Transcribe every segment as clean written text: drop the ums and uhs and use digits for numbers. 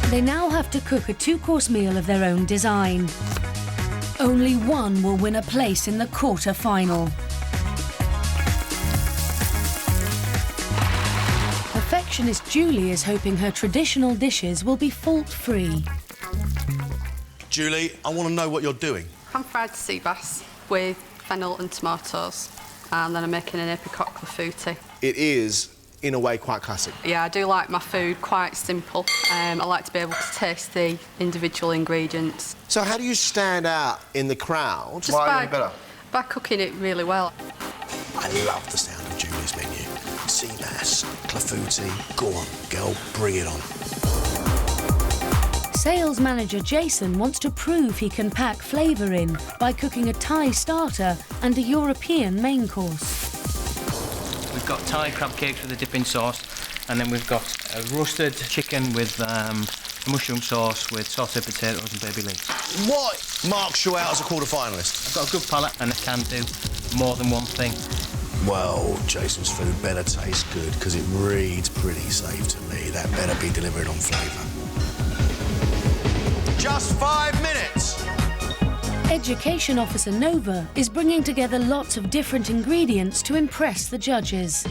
They now have to cook a two-course meal of their own design. Only one will win a place in the quarter-final. Perfectionist Julie is hoping her traditional dishes will be fault-free. Julie, I want to know what you're doing. I'm fried Seabass with fennel and tomatoes, and then I'm making an apricot clafouti. It is, in a way, quite classic. Yeah, I do like my food quite simple. I like to be able to taste the individual ingredients. So how do you stand out in the crowd? Just by cooking it really well. I love the sound of Julie's menu. Seabass, clafouti, go on, girl, bring it on. Sales manager Jason wants to prove he can pack flavour in by cooking a Thai starter and a European main course. We've got Thai crab cakes with a dipping sauce, and then we've got a roasted chicken with mushroom sauce with sauteed potatoes and baby leeks. What marks you out as a quarter-finalist? I've got a good palate and I can do more than one thing. Well, Jason's food better taste good, because it reads pretty safe to me. That better be delivered on flavour. Just 5 minutes! Education officer Nova is bringing together lots of different ingredients to impress the judges.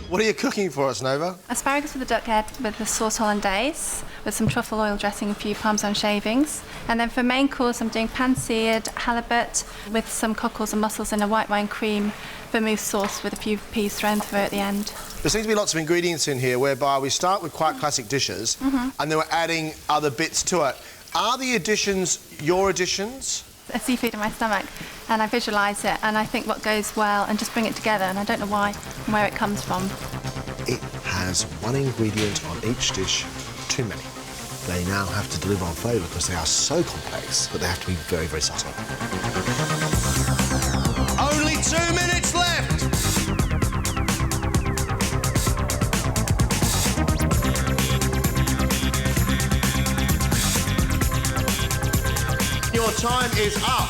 What are you cooking for us, Nova? Asparagus with a duck head with the sauce hollandaise, with some truffle oil dressing and a few parmesan shavings. And then for main course, I'm doing pan-seared halibut with some cockles and mussels in a white wine cream vermouth sauce with a few peas thrown through at the end. There seems to be lots of ingredients in here whereby we start with quite classic dishes and then we're adding other bits to it. Are the additions your additions? A seafood in my stomach, and I visualise it, and I think what goes well, and just bring it together, and I don't know why and where it comes from. It has one ingredient on each dish too many. They now have to deliver on flavour because they are so complex, but they have to be very, very subtle. Only 2 minutes left! Your time is up.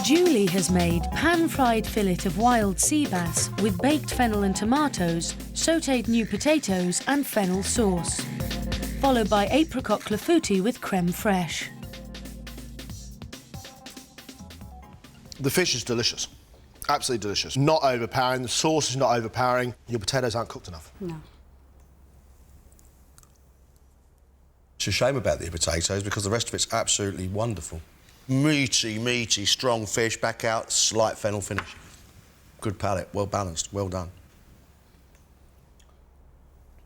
Julie has made pan-fried fillet of wild sea bass with baked fennel and tomatoes, sautéed new potatoes and fennel sauce, followed by apricot clafouti with creme fraiche. The fish is delicious. Absolutely delicious. Not overpowering. The sauce is not overpowering. Your potatoes aren't cooked enough. No. It's a shame about the potatoes because the rest of it's absolutely wonderful. Meaty, strong fish, back out, slight fennel finish. Good palate, well balanced, well done.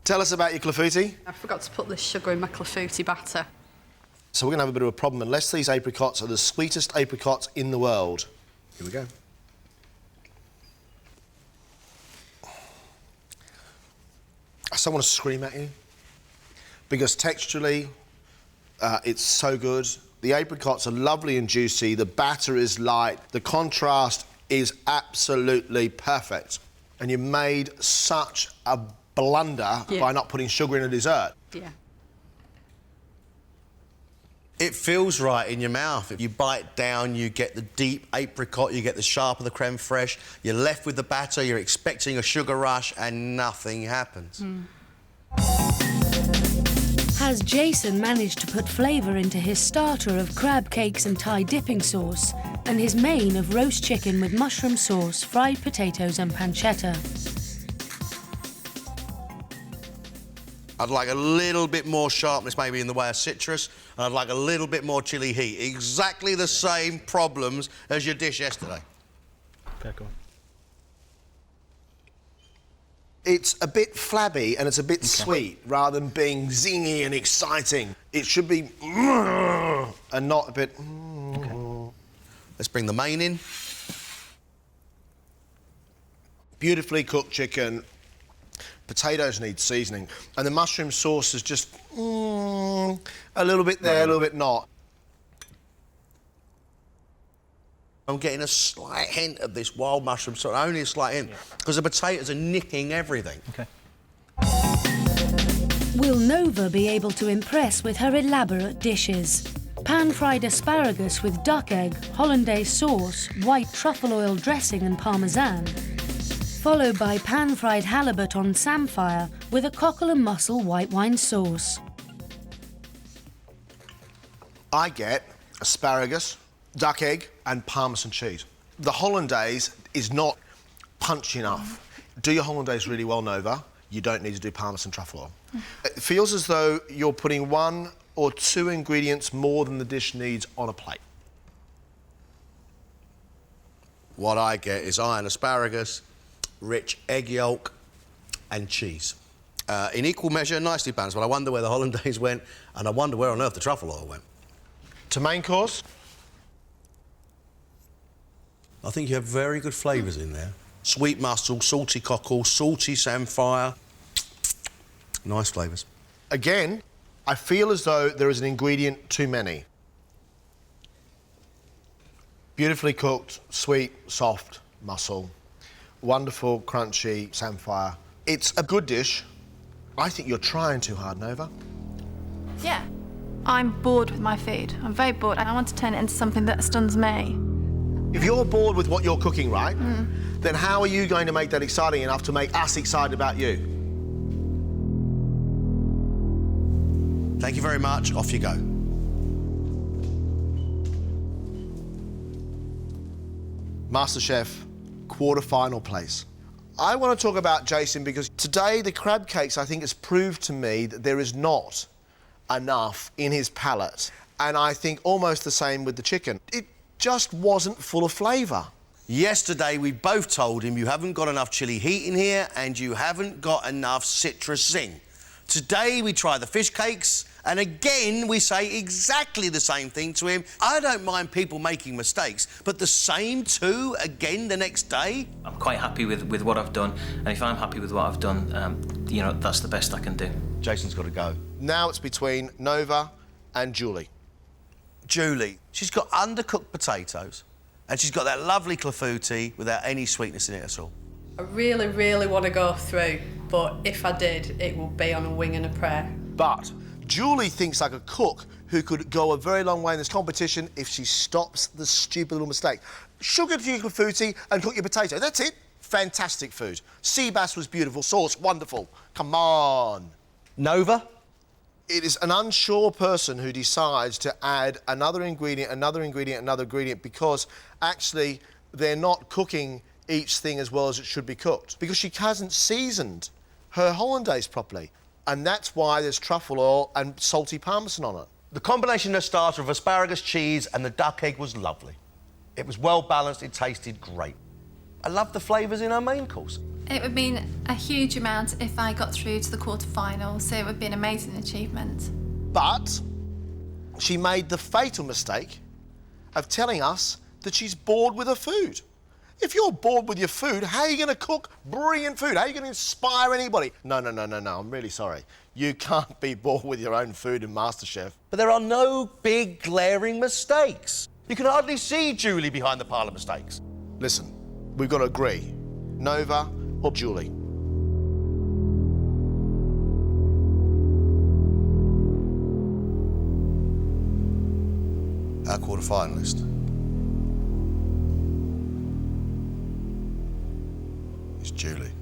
Tell us about your clafouti. I forgot to put the sugar in my clafouti batter. So we're going to have a bit of a problem unless these apricots are the sweetest apricots in the world. Here we go. I still want to scream at you because texturally it's so good. The apricots are lovely and juicy, the batter is light, the contrast is absolutely perfect. And you made such a blunder by not putting sugar in a dessert. Yeah. It feels right in your mouth. If you bite down, you get the deep apricot, you get the sharp of the creme fraiche, you're left with the batter, you're expecting a sugar rush, and nothing happens. Has Jason managed to put flavour into his starter of crab cakes and Thai dipping sauce and his main of roast chicken with mushroom sauce, fried potatoes and pancetta? I'd like a little bit more sharpness maybe in the way of citrus, and I'd like a little bit more chili heat. Exactly the same problems as your dish yesterday. Okay, go on. It's a bit flabby and it's a bit sweet rather than being zingy and exciting. It should be and not a bit. Okay. Let's bring the main in. Beautifully cooked chicken. Potatoes need seasoning. And the mushroom sauce is just a little bit there, a little bit not. I'm getting a slight hint of this wild mushroom sauce, only a slight hint, because the potatoes are nicking everything. Okay. Will Nova be able to impress with her elaborate dishes? Pan-fried asparagus with duck egg, hollandaise sauce, white truffle oil dressing and parmesan. followed by pan-fried halibut on samphire with a cockle and mussel white wine sauce. I get asparagus, duck egg and Parmesan cheese. The hollandaise is not punchy enough. Do your hollandaise really well, Nova. You don't need to do Parmesan truffle oil. It feels as though you're putting 1 or 2 ingredients more than the dish needs on a plate. What I get is iron asparagus, rich egg yolk and cheese. In equal measure, nicely balanced, but I wonder where the hollandaise went and I wonder where on earth the truffle oil went. To main course, I think you have very good flavours in there. Sweet mussel, salty cockle, salty samphire. Nice flavours. again, I feel as though there is an ingredient too many. Beautifully cooked, sweet, soft mussel, wonderful, crunchy samphire. It's a good dish. I think you're trying too hard, Nova. Yeah. I'm bored with my food. I'm very bored, and I want to turn it into something that stuns me. If you're bored with what you're cooking, right, then how are you going to make that exciting enough to make us excited about you? Thank you very much. Off you go. MasterChef, quarter-final place. I want to talk about Jason because today the crab cakes, I think, has proved to me that there is not enough in his palate. And I think almost the same with the chicken. It just wasn't full of flavour. Yesterday, we both told him you haven't got enough chili heat in here and you haven't got enough citrus zing. Today, we try the fish cakes, and again, we say exactly the same thing to him. I don't mind people making mistakes, but the same two again the next day? I'm quite happy with what I've done, and if I'm happy with what I've done, you know, that's the best I can do. Jason's got to go. Now it's between Nova and Julie. Julie, she's got undercooked potatoes, and she's got that lovely clafouti without any sweetness in it at all. I really, really want to go through, but if I did, it would be on a wing and a prayer. But Julie thinks like a cook who could go a very long way in this competition if she stops the stupid little mistake. Sugar to your clafouti and cook your potato. That's it. Fantastic food. Seabass was beautiful. Sauce, wonderful. Come on. Nova? It is an unsure person who decides to add another ingredient, another ingredient, another ingredient because actually they're not cooking each thing as well as it should be cooked because she hasn't seasoned her hollandaise properly. And that's why there's truffle oil and salty parmesan on it. The combination of starter of asparagus, cheese and the duck egg was lovely. It was well balanced, it tasted great. I love the flavours in our main course. It would have been a huge amount if I got through to the quarterfinals, so it would be an amazing achievement. But she made the fatal mistake of telling us that she's bored with her food. If you're bored with your food, how are you going to cook brilliant food? How are you going to inspire anybody? No, I'm really sorry. You can't be bored with your own food in MasterChef. But there are no big glaring mistakes. You can hardly see Julie behind the pile of mistakes. Listen, we've got to agree. Nova or Julie? Our quarter-finalist is Julie.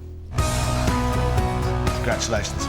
Congratulations.